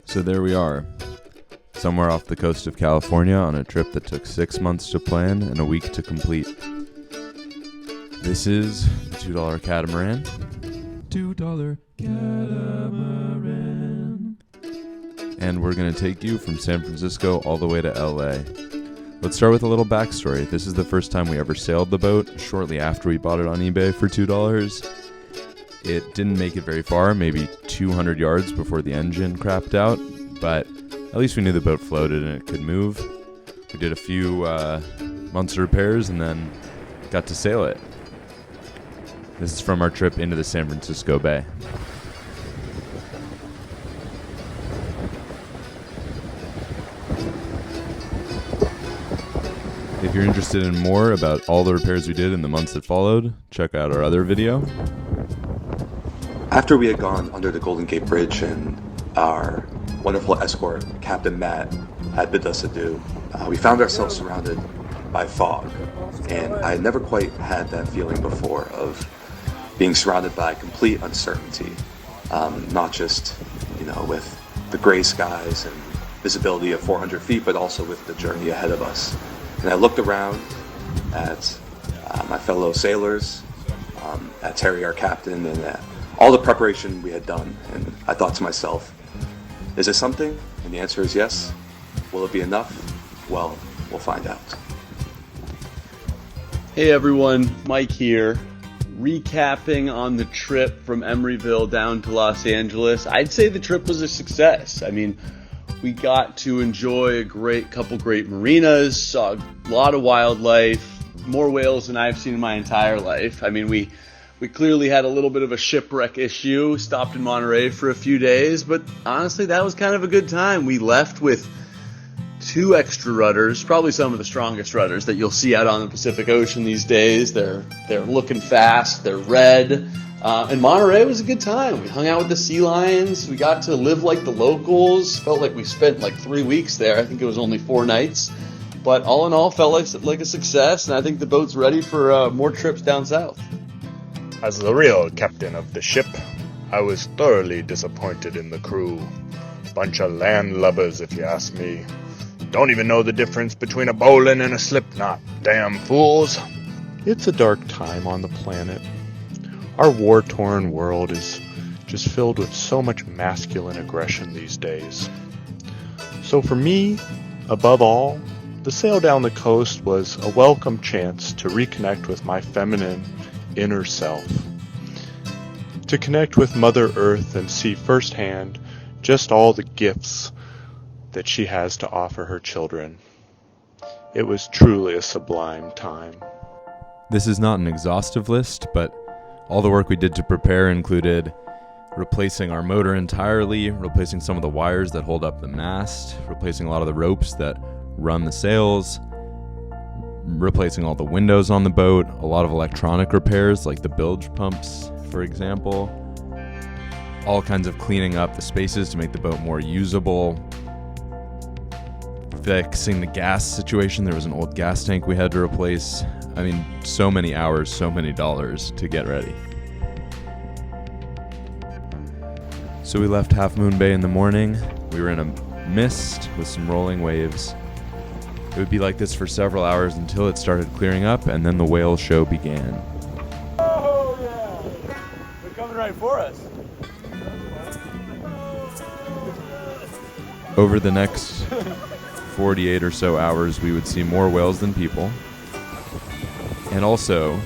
So there we are, somewhere off the coast of California on a trip that took 6 months to plan and a week to complete. This is the $2 Catamaran. $2 Catamaran. And we're going to take you from San Francisco all the way to LA. Let's start with a little backstory. This is the first time we ever sailed the boat, shortly after we bought it on eBay for $2. It didn't make it very far, maybe 200 yards before the engine crapped out, but at least we knew the boat floated and it could move. We did a few months of repairs and then got to sail it. This is from our trip into the San Francisco Bay. If you're interested in more about all the repairs we did in the months that followed, check out our other video. After we had gone under the Golden Gate Bridge and our wonderful escort, Captain Matt, had bid us adieu, we found ourselves surrounded by fog. And I had never quite had that feeling before of being surrounded by complete uncertainty. Not just, with the gray skies and visibility of 400 feet, but also with the journey ahead of us. And I looked around at my fellow sailors, at Terry, our captain, and at all the preparation we had done, and I thought to myself, is it something? And the answer is yes. Will it be enough? Well, we'll find out. Hey everyone, Mike here, recapping on the trip from Emeryville down to Los Angeles. I'd say the trip was a success. I mean, we got to enjoy a couple great marinas, saw a lot of wildlife, more whales than I've seen in my entire life. I mean, we clearly had a little bit of a shipwreck issue, stopped in Monterey for a few days, but honestly, that was kind of a good time. We left with 2 extra rudders, probably some of the strongest rudders that you'll see out on the Pacific Ocean these days. They're looking fast, they're red, and Monterey was a good time. We hung out with the sea lions, we got to live like the locals, felt like we spent like 3 weeks there. I think it was only 4 nights, but all in all, felt like a success, and I think the boat's ready for more trips down south. As the real captain of the ship, I was thoroughly disappointed in the crew. Bunch of landlubbers, if you ask me. Don't even know the difference between a bowline and a slipknot. Damn fools. It's a dark time on the planet. Our war-torn world is just filled with so much masculine aggression these days. So for me, above all, the sail down the coast was a welcome chance to reconnect with my feminine inner self, to connect with Mother Earth and see firsthand just all the gifts that she has to offer her children. It was truly a sublime time. This is not an exhaustive list, but all the work we did to prepare included replacing our motor entirely, replacing some of the wires that hold up the mast, replacing a lot of the ropes that run the sails, replacing all the windows on the boat, a lot of electronic repairs like the bilge pumps, for example, all kinds of cleaning up the spaces to make the boat more usable, fixing the gas situation. There was an old gas tank we had to replace. I mean, so many hours, so many dollars to get ready. So we left Half Moon Bay in the morning. We were in a mist with some rolling waves. It would be like this for several hours until it started clearing up, and then the whale show began. Oh yeah! They're coming right for us. Over the next 48 or so hours, we would see more whales than people. And also,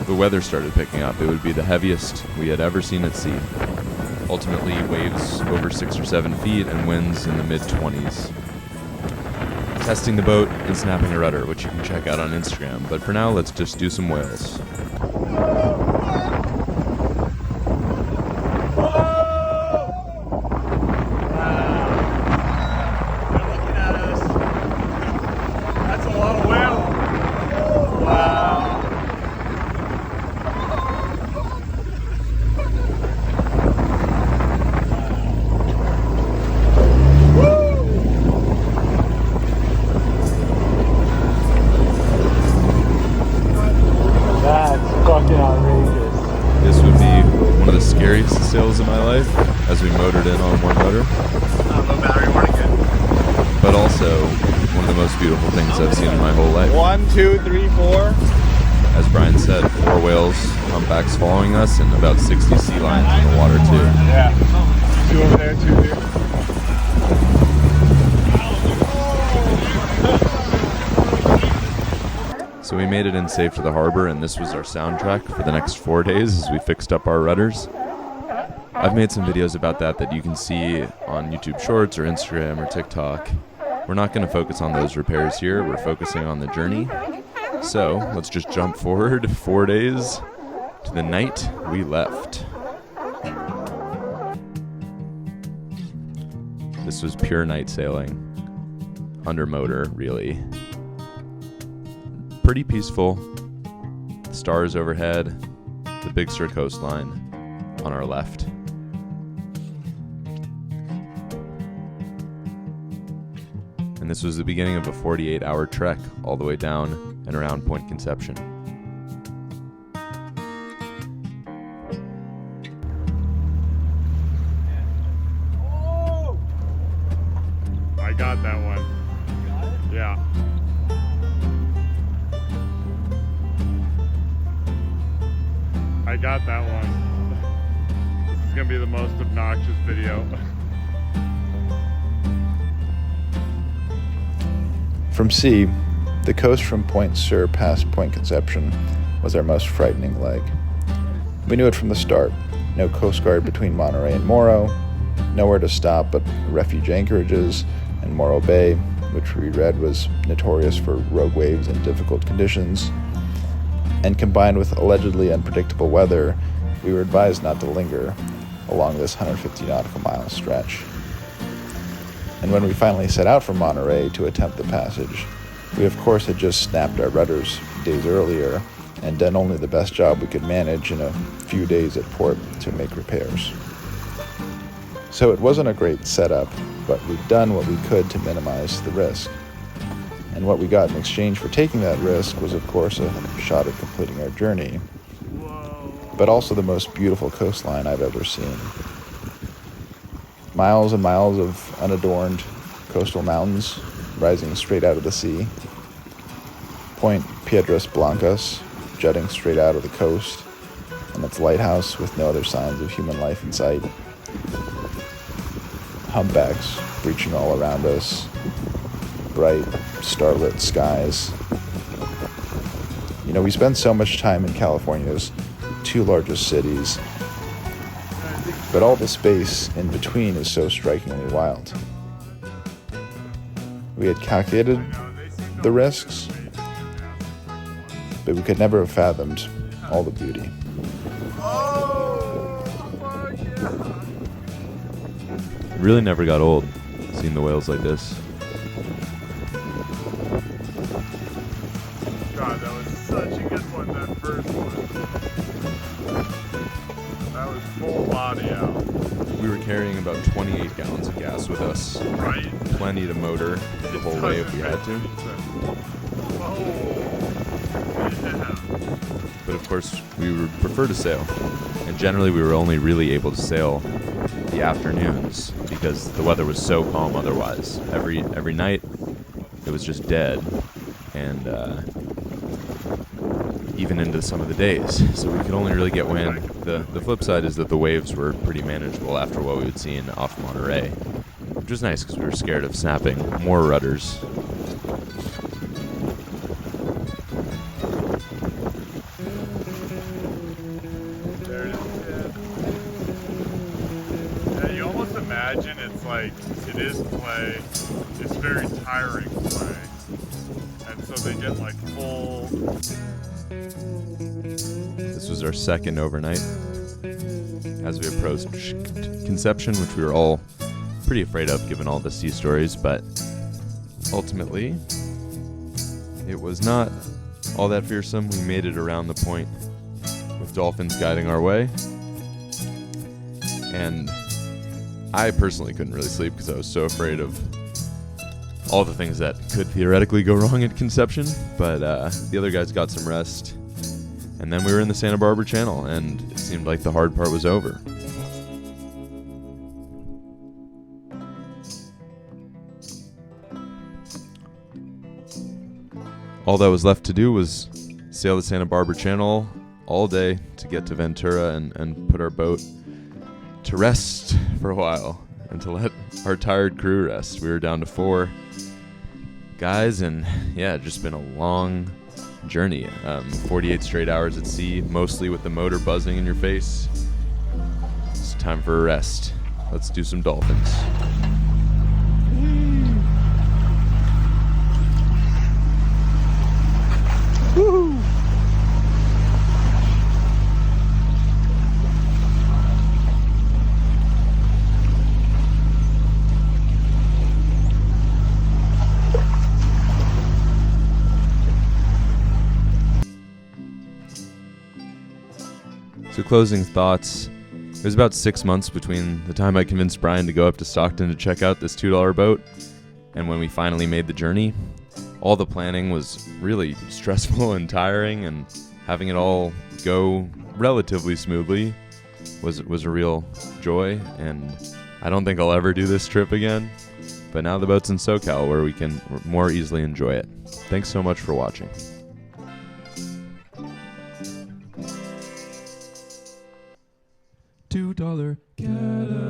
the weather started picking up. It would be the heaviest we had ever seen at sea. Ultimately, waves over 6 or 7 feet and winds in the mid-20s. Testing the boat and snapping a rudder, which you can check out on Instagram. But for now, let's just do some whales. One of the most beautiful things I've seen in my whole life. 1, 2, 3, 4. As Brian said, 4 whales, humpbacks following us, and about 60 sea lions in the water too. Yeah. 2 over there, 2 here. So we made it in safe to the harbor, and this was our soundtrack for the next 4 days as we fixed up our rudders. I've made some videos about that you can see on YouTube Shorts or Instagram or TikTok. We're not going to focus on those repairs here. We're focusing on the journey. So let's just jump forward 4 days to the night we left. This was pure night sailing, under motor, really. Pretty peaceful. The stars overhead, the Big Sur coastline on our left. And this was the beginning of a 48-hour trek all the way down and around Point Conception. I got that one. Yeah. I got that one. This is gonna be the most obnoxious video. From sea, the coast from Point Sur past Point Conception was our most frightening leg. We knew it from the start. No Coast Guard between Monterey and Morro, nowhere to stop but refuge anchorages and Morro Bay, which we read was notorious for rogue waves and difficult conditions. And combined with allegedly unpredictable weather, we were advised not to linger along this 150 nautical mile stretch. And when we finally set out from Monterey to attempt the passage, we of course had just snapped our rudders days earlier and done only the best job we could manage in a few days at port to make repairs. So it wasn't a great setup, but we'd done what we could to minimize the risk. And what we got in exchange for taking that risk was of course a shot at completing our journey, but also the most beautiful coastline I've ever seen. Miles and miles of unadorned coastal mountains rising straight out of the sea. Point Piedras Blancas jutting straight out of the coast, and its lighthouse with no other signs of human life in sight. Humpbacks breaching all around us. Bright, starlit skies. You know, we spend so much time in California's 2 largest cities, but all the space in between is so strikingly wild. We had calculated the risks, but we could never have fathomed all the beauty. It really never got old seeing the whales like this. God, that was such a good one, that first one. That was full body out. We were carrying about 28 gallons of gas with us. Right? Plenty to motor the whole way if we had to. But of course, we would prefer to sail. And generally, we were only really able to sail the afternoons because the weather was so calm otherwise. Every night, it was just dead. And even into some of the days. So we could only really get wind. The flip side is that the waves were pretty manageable after what we had seen off Monterey, which was nice because we were scared of snapping more rudders. There it is. Yeah, you almost imagine it's like, it is play, it's very tiring play. And so they get like full... This was our second overnight as we approached Conception, which we were all pretty afraid of given all the sea stories, but ultimately it was not all that fearsome. We made it around the point with dolphins guiding our way, and I personally couldn't really sleep because I was so afraid of all the things that could theoretically go wrong at Conception, but the other guys got some rest. And then we were in the Santa Barbara Channel, and it seemed like the hard part was over. all that was left to do was sail the Santa Barbara Channel all day to get to Ventura and put our boat to rest for a while and to let our tired crew rest. We were down to 4 guys, and yeah, just been a long journey. 48 straight hours at sea, mostly with the motor buzzing in your face. It's time for a rest. Let's do some dolphins. Woohoo! So closing thoughts. It was about 6 months between the time I convinced Brian to go up to Stockton to check out this $2 boat and when we finally made the journey. All the planning was really stressful and tiring, and having it all go relatively smoothly was a real joy, and I don't think I'll ever do this trip again. But now the boat's in SoCal where we can more easily enjoy it. Thanks so much for watching. $2 Catamaran.